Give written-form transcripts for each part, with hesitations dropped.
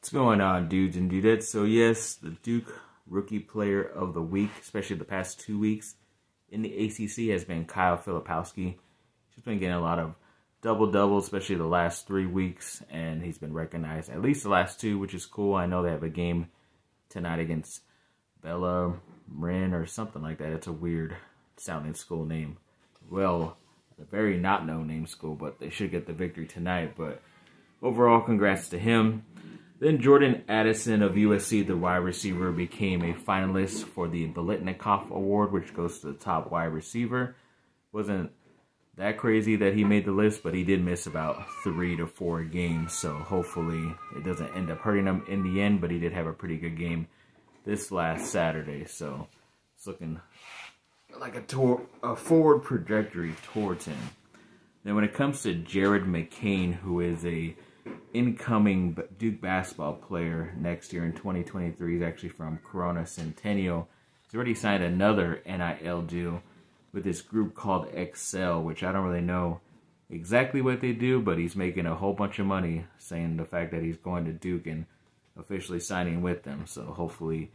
What's going on, dudes and dudettes? So yes, the Duke Rookie Player of the Week, especially the past 2 weeks in the ACC, has been Kyle Filipowski. He's been getting a lot of double-doubles, especially the last 3 weeks, and he's been recognized at least the last 2, which is cool. I know they have a game tonight against Delaware or something like that. It's a weird-sounding school name. Well, a very not-known-name school, but they should get the victory tonight. But overall, congrats to him. Then Jordan Addison of USC, the wide receiver, became a finalist for the Biletnikoff Award, which goes to the top wide receiver. Wasn't that crazy that he made the list, but he did miss about 3 to 4 games, so hopefully it doesn't end up hurting him in the end, but he did have a pretty good game this last Saturday, so it's looking like a forward trajectory towards him. Then when it comes to Jared McCain, who is a incoming Duke basketball player next year in 2023. He's actually from Corona Centennial. He's already signed another NIL deal with this group called Excel, which I don't really know exactly what they do, but he's making a whole bunch of money saying the fact that he's going to Duke and officially signing with them. So hopefully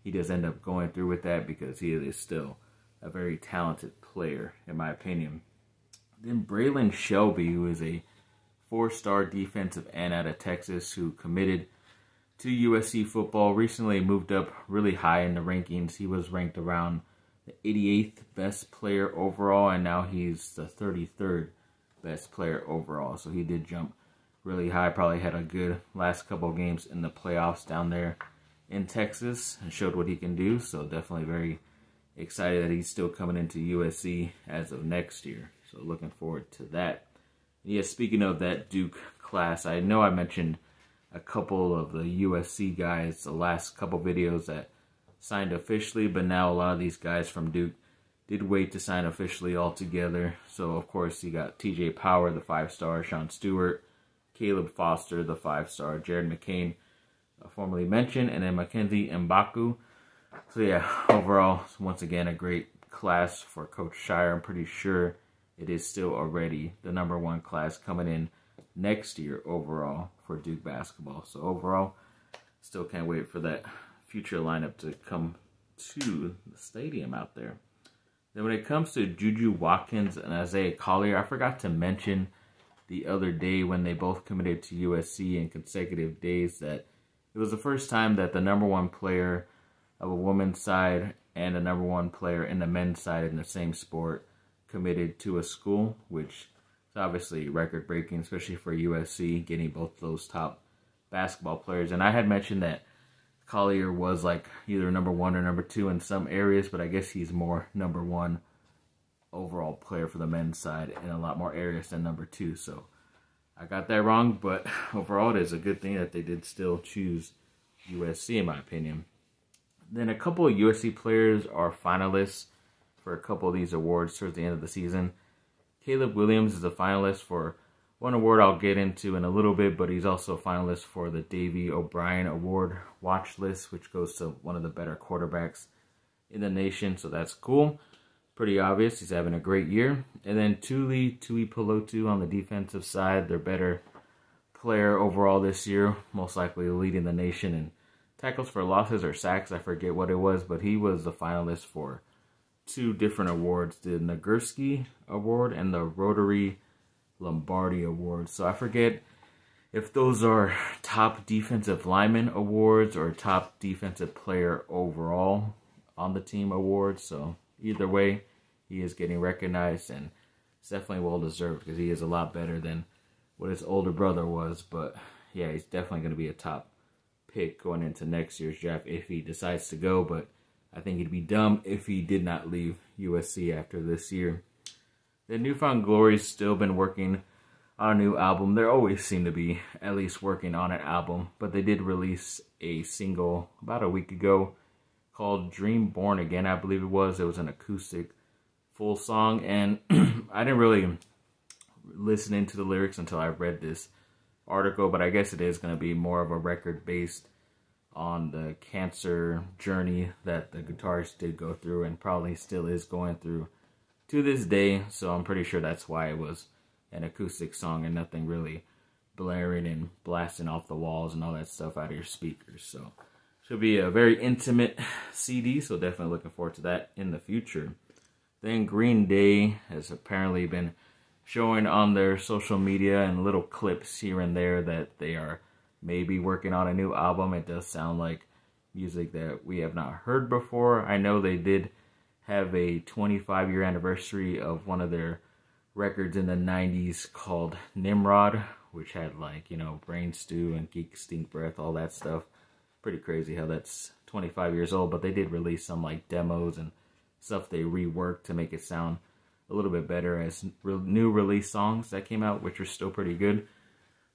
he does end up going through with that, because he is still a very talented player, in my opinion. Then Braylon Shelby, who is a 4-star defensive end out of Texas who committed to USC football, recently moved up really high in the rankings. He was ranked around the 88th best player overall, and now he's the 33rd best player overall. So he did jump really high, probably had a good last couple of games in the playoffs down there in Texas and showed what he can do. So definitely very excited that he's still coming into USC as of next year. So looking forward to that. Yeah, speaking of that Duke class, I know I mentioned a couple of the USC guys the last couple videos that signed officially, but now a lot of these guys from Duke did wait to sign officially altogether. So, of course, you got TJ Power, the 5-star, Sean Stewart, Caleb Foster, the 5-star, Jared McCain, formerly mentioned, and then Mackenzie Mbaku. So, yeah, overall, once again, a great class for Coach Shire. I'm pretty sure it is still already the #1 class coming in next year overall for Duke basketball. So overall, still can't wait for that future lineup to come to the stadium out there. Then when it comes to Juju Watkins and Isaiah Collier, I forgot to mention the other day when they both committed to USC in consecutive days that it was the first time that the #1 player of a women's side and the #1 player in the men's side in the same sport committed to a school, which is obviously record-breaking, especially for USC, getting both those top basketball players. And I had mentioned that Collier was like either #1 or #2 in some areas, but I guess he's more #1 overall player for the men's side in a lot more areas than #2. So I got that wrong, but overall it is a good thing that they did still choose USC, in my opinion. Then a couple of USC players are finalists for a couple of these awards towards the end of the season. Caleb Williams is a finalist for one award I'll get into in a little bit, but he's also a finalist for the Davey O'Brien Award watch list, which goes to one of the better quarterbacks in the nation, so that's cool. Pretty obvious. He's having a great year. And then Tui Pelotu on the defensive side, their better player overall this year, most likely leading the nation in tackles for losses or sacks. I forget what it was, but he was the finalist for 2 different awards, the Nagurski Award and the Rotary Lombardi Award. So I forget if those are top defensive lineman awards or top defensive player overall on the team awards. So either way, he is getting recognized, and it's definitely well-deserved because he is a lot better than what his older brother was. But yeah, he's definitely going to be a top pick going into next year's draft if he decides to go, but I think he'd be dumb if he did not leave USC after this year. The Newfound Glory's still been working on a new album. They always seem to be at least working on an album, but they did release a single about a week ago called Dream Born Again, I believe it was. It was an acoustic full song, and I didn't really listen into the lyrics until I read this article, but I guess it is going to be more of a record based on the cancer journey that the guitarist did go through and probably still is going through to this day. So I'm pretty sure that's why it was an acoustic song and nothing really blaring and blasting off the walls and all that stuff out of your speakers. So should be a very intimate CD, so definitely looking forward to that in the future. Then Green Day has apparently been showing on their social media and little clips here and there that they are maybe working on a new album. It does sound like music that we have not heard before. I know they did have a 25-year anniversary of one of their records in the 90s called Nimrod, which had like, you know, Brain Stew and Geek Stink Breath, all that stuff. Pretty crazy how that's 25 years old, but they did release some like demos and stuff they reworked to make it sound a little bit better as new release songs that came out, which are still pretty good.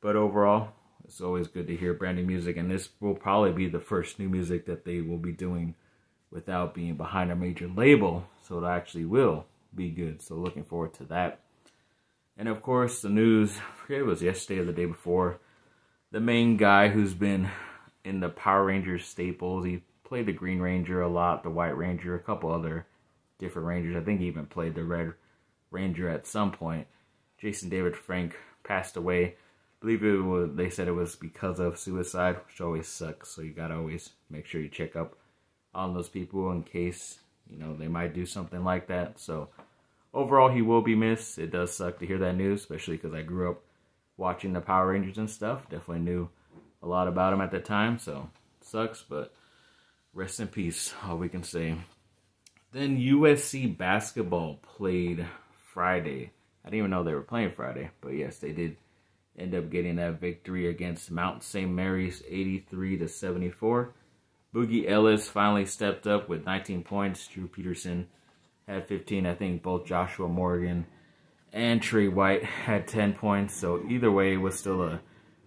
But overall, it's always good to hear brand new music, and this will probably be the first new music that they will be doing without being behind a major label, so it actually will be good. So looking forward to that. And of course, the news, I forget if it was yesterday or the day before, the main guy who's been in the Power Rangers staples, he played the Green Ranger a lot, the White Ranger, a couple other different Rangers. I think he even played the Red Ranger at some point. Jason David Frank passed away. I believe they said it was because of suicide, which always sucks. So you gotta always make sure you check up on those people in case, you know, they might do something like that. So overall, he will be missed. It does suck to hear that news, especially because I grew up watching the Power Rangers and stuff. Definitely knew a lot about him at the time, so it sucks, but rest in peace, all we can say. Then USC basketball played Friday. I didn't even know they were playing Friday, but yes, they did end up getting that victory against Mount St. Mary's 83-74. Boogie Ellis finally stepped up with 19 points. Drew Peterson had 15. I think both Joshua Morgan and Trey White had 10 points. So either way, it was still a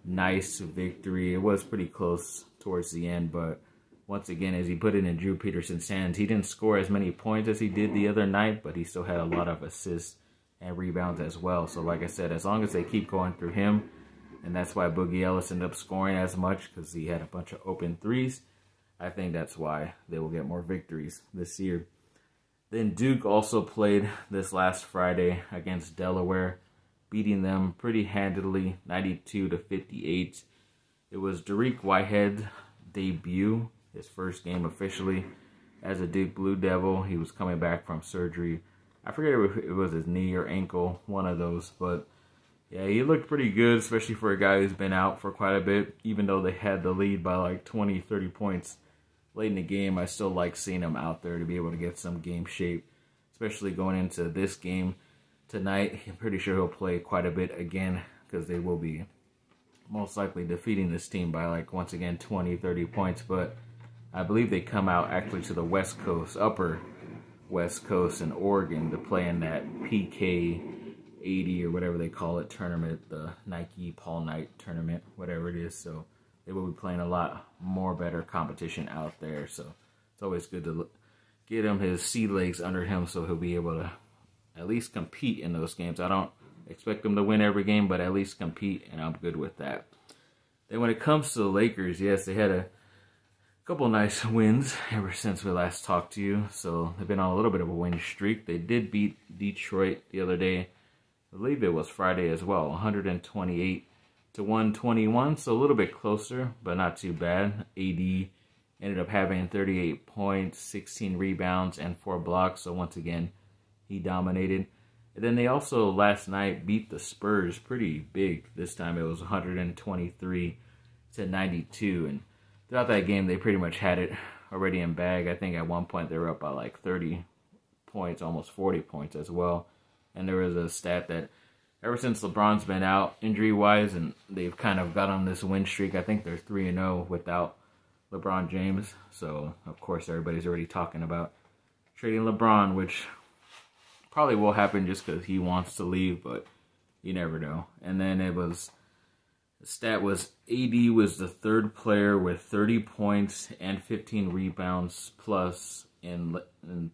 nice victory. It was pretty close towards the end, but once again, as he put it in Drew Peterson's hands, he didn't score as many points as he did the other night, but he still had a lot of assists and rebounds as well. So like I said, as long as they keep going through him, and that's why Boogie Ellis ended up scoring as much, because he had a bunch of open threes, I think that's why they will get more victories this year. Then Duke also played this last Friday against Delaware, beating them pretty handily, 92-58. It was Derek Whitehead's debut, his first game officially as a Duke Blue Devil. He was coming back from surgery. I forget if it was his knee or ankle, one of those, but yeah, he looked pretty good, especially for a guy who's been out for quite a bit. Even though they had the lead by like 20, 30 points late in the game, I still like seeing him out there to be able to get some game shape, especially going into this game tonight. I'm pretty sure he'll play quite a bit again, because they will be most likely defeating this team by like, once again, 20, 30 points. But I believe they come out actually to the West Coast, upper West Coast in Oregon to play in that PK 80 or whatever they call it tournament, the Nike Paul Knight tournament, whatever it is. So they will be playing a lot more better competition out there. So it's always good to get him his sea legs under him so he'll be able to at least compete in those games. I don't expect them to win every game, but at least compete, and I'm good with that. Then when it comes to the Lakers, yes, they had a couple nice wins ever since we last talked to you. So they've been on a little bit of a win streak. They did beat Detroit the other day. I believe it was Friday as well, 128-121. So a little bit closer, but not too bad. AD ended up having 38 points, 16 rebounds, and 4 blocks. So once again, he dominated. And then they also last night beat the Spurs pretty big. This time it was 123-92. And throughout that game, they pretty much had it already in bag. I think at one point they were up by like 30 points, almost 40 points as well. And there was a stat that ever since LeBron's been out injury-wise, and they've kind of got on this win streak, I think they're 3-0 without LeBron James. So, of course, everybody's already talking about trading LeBron, which probably will happen just because he wants to leave, but you never know. And then the stat was AD was the third player with 30 points and 15 rebounds plus in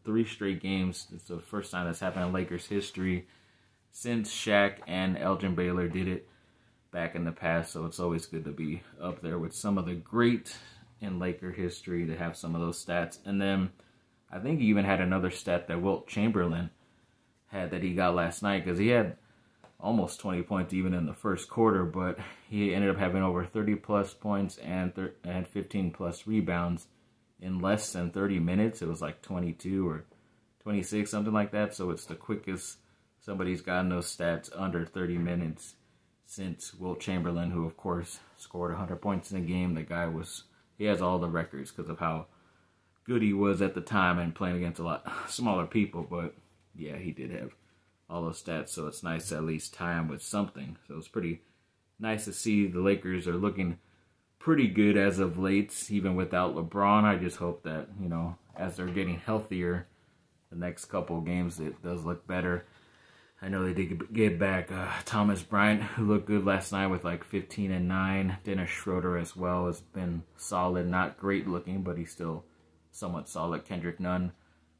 3 straight games. It's the first time that's happened in Lakers history since Shaq and Elgin Baylor did it back in the past. So it's always good to be up there with some of the great in Laker history to have some of those stats. And then I think he even had another stat that Wilt Chamberlain had that he got last night, because he had almost 20 points even in the first quarter, but he ended up having over 30-plus points and 15-plus rebounds in less than 30 minutes. It was like 22 or 26, something like that. So it's the quickest somebody's gotten those stats under 30 minutes since Wilt Chamberlain, who, of course, scored 100 points in a game. The guy he has all the records because of how good he was at the time and playing against a lot smaller people. But, yeah, he did have all those stats, so it's nice to at least tie him with something. So it's pretty nice to see the Lakers are looking pretty good as of late, even without LeBron. I just hope that, as they're getting healthier, the next couple of games, it does look better. I know they did get back Thomas Bryant, who looked good last night with like 15 and 9. Dennis Schroeder as well has been solid. Not great looking, but he's still somewhat solid. Kendrick Nunn,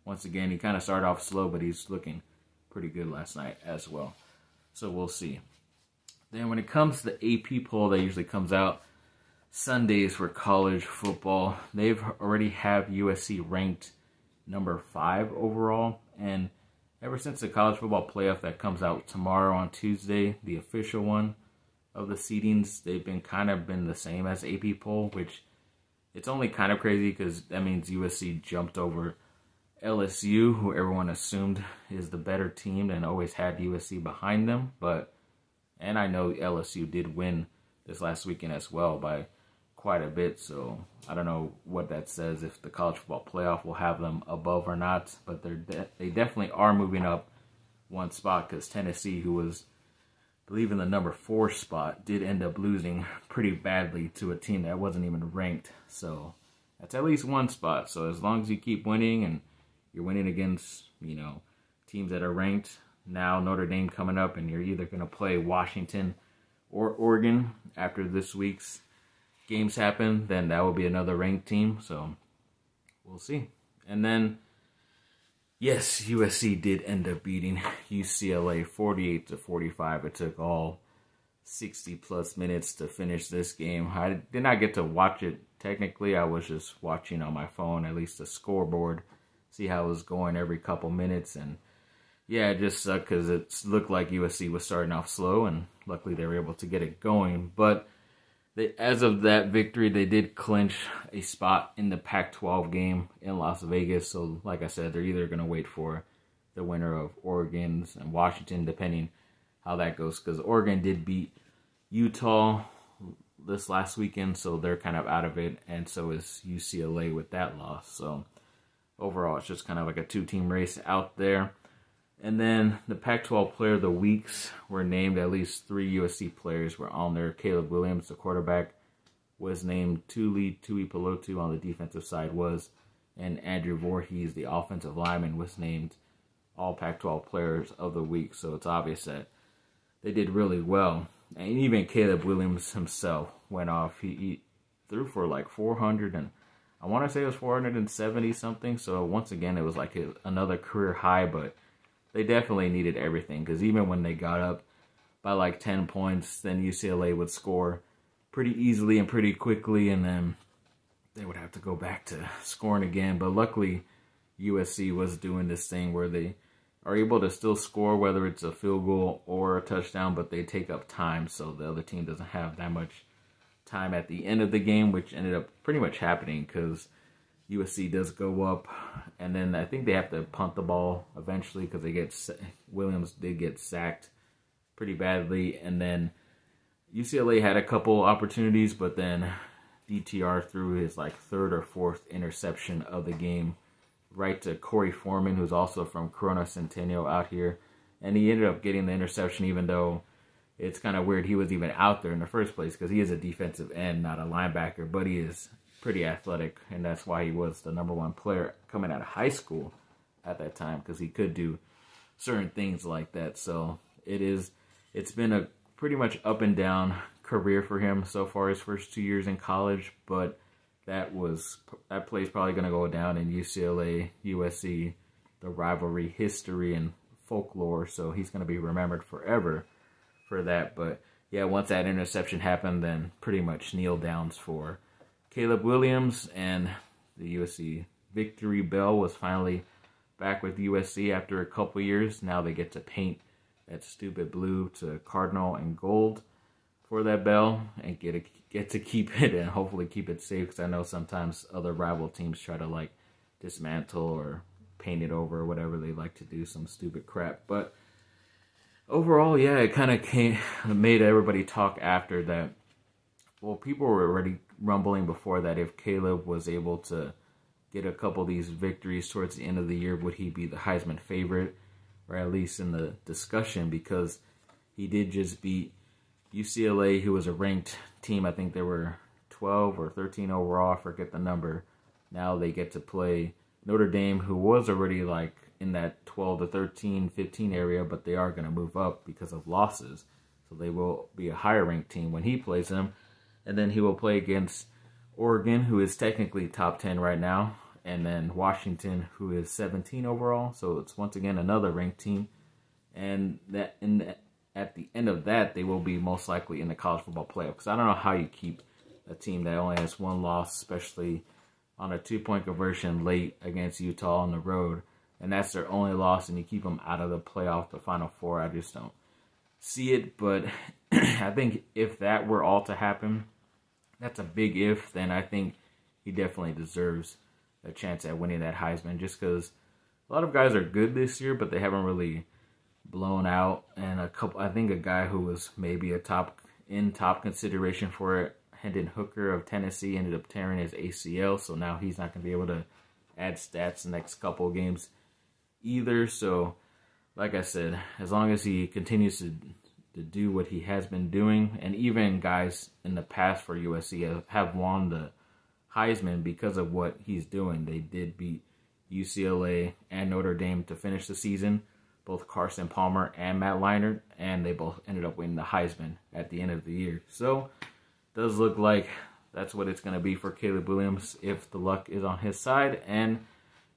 once again, he kind of started off slow, but he's looking pretty good last night as well. So we'll see. Then when it comes to the AP poll that usually comes out Sundays for college football, they've already have USC ranked number 5 overall. And ever since the college football playoff that comes out tomorrow on Tuesday, the official one of the seedings, they've been the same as AP poll, which it's only kind of crazy because that means USC jumped over LSU, who everyone assumed is the better team and always had USC behind them. And I know LSU did win this last weekend as well by quite a bit. So I don't know what that says, if the college football playoff will have them above or not. But they definitely are moving up one spot because Tennessee, who was, I believe, in the number 4 spot, did end up losing pretty badly to a team that wasn't even ranked. So that's at least one spot. So as long as you keep winning and you're winning against, teams that are ranked. Now Notre Dame coming up, and you're either going to play Washington or Oregon after this week's games happen, then that will be another ranked team. So we'll see. And then, yes, USC did end up beating UCLA 48-45. It took all 60-plus minutes to finish this game. I did not get to watch it technically. I was just watching on my phone, at least the scoreboard, see how it was going every couple minutes. And yeah, it just sucked because it looked like USC was starting off slow, and luckily they were able to get it going. But as of that victory, they did clinch a spot in the Pac-12 game in Las Vegas. So like I said, they're either going to wait for the winner of Oregon's and Washington, depending how that goes, because Oregon did beat Utah this last weekend, so they're kind of out of it, and so is UCLA with that loss. So overall, it's just kind of like a 2-team race out there. And then the Pac-12 Player of the Weeks were named. At least 3 USC players were on there. Caleb Williams, the quarterback, was named. Tui Pelotu on the defensive side was. And Andrew Voorhees, the offensive lineman, was named all Pac-12 Players of the Week. So it's obvious that they did really well. And even Caleb Williams himself went off. He threw for like 400 and I want to say it was 470 something. So once again, it was like another career high, but they definitely needed everything, because even when they got up by like 10 points, then UCLA would score pretty easily and pretty quickly, and then they would have to go back to scoring again. But luckily, USC was doing this thing where they are able to still score, whether it's a field goal or a touchdown, but they take up time, so the other team doesn't have that much time at the end of the game, which ended up pretty much happening because USC does go up, and then I think they have to punt the ball eventually because Williams did get sacked pretty badly, and then UCLA had a couple opportunities, but then DTR threw his like 3rd or 4th interception of the game right to Corey Foreman, who's also from Corona Centennial out here, and he ended up getting the interception, even though it's kind of weird he was even out there in the first place because he is a defensive end, not a linebacker, but he is pretty athletic, and that's why he was the number 1 player coming out of high school at that time, because he could do certain things like that. So it's been a pretty much up and down career for him so far, his first 2 years in college, but that play's probably going to go down in UCLA, USC, the rivalry history and folklore, so he's going to be remembered forever for that. But yeah, once that interception happened, then pretty much kneel downs for Caleb Williams, and the USC victory bell was finally back with USC after a couple years. Now they get to paint that stupid blue to cardinal and gold for that bell and get to keep it and hopefully keep it safe, because I know sometimes other rival teams try to like dismantle or paint it over or whatever they like to do, some stupid crap. But overall, yeah, it kind of made everybody talk after that. Well, people were already rumbling before that if Caleb was able to get a couple of these victories towards the end of the year, would he be the Heisman favorite, or at least in the discussion, because he did just beat UCLA, who was a ranked team. I think they were 12 or 13 overall, I forget the number. Now they get to play Notre Dame, who was already like in that 12 to 13, 15 area, but they are going to move up because of losses. So they will be a higher ranked team when he plays them. And then he will play against Oregon, who is technically top 10 right now, and then Washington, who is 17 overall. So it's once again another ranked team. And at the end of that, they will be most likely in the college football playoff. Because I don't know how you keep a team that only has one loss, especially on a 2-point conversion late against Utah on the road, and that's their only loss, and you keep them out of the playoff, the Final Four. I just don't see it. But I think if that were all to happen, that's a big if, then I think he definitely deserves a chance at winning that Heisman, just because a lot of guys are good this year, but they haven't really blown out. And I think a guy who was maybe a top consideration for it, Hendon Hooker of Tennessee, ended up tearing his ACL, so now he's not going to be able to add stats the next couple of games either. So, like I said, as long as he continues to do what he has been doing, and even guys in the past for USC have won the Heisman because of what he's doing. They did beat UCLA and Notre Dame to finish the season, both Carson Palmer and Matt Leinart, and they both ended up winning the Heisman at the end of the year. So, does look like that's what it's going to be for Caleb Williams if the luck is on his side, and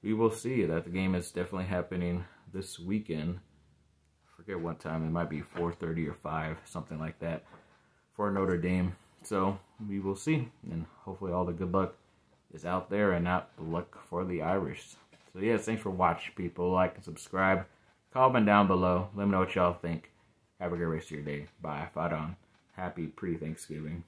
we will see that the game is definitely happening this weekend. I forget what time. It might be 4:30 or 5, something like that, for Notre Dame. So we will see, and hopefully all the good luck is out there and not the luck for the Irish. So yeah, thanks for watching, people. Like and subscribe. Comment down below. Let me know what y'all think. Have a great rest of your day. Bye. Fight on. Happy pre-Thanksgiving.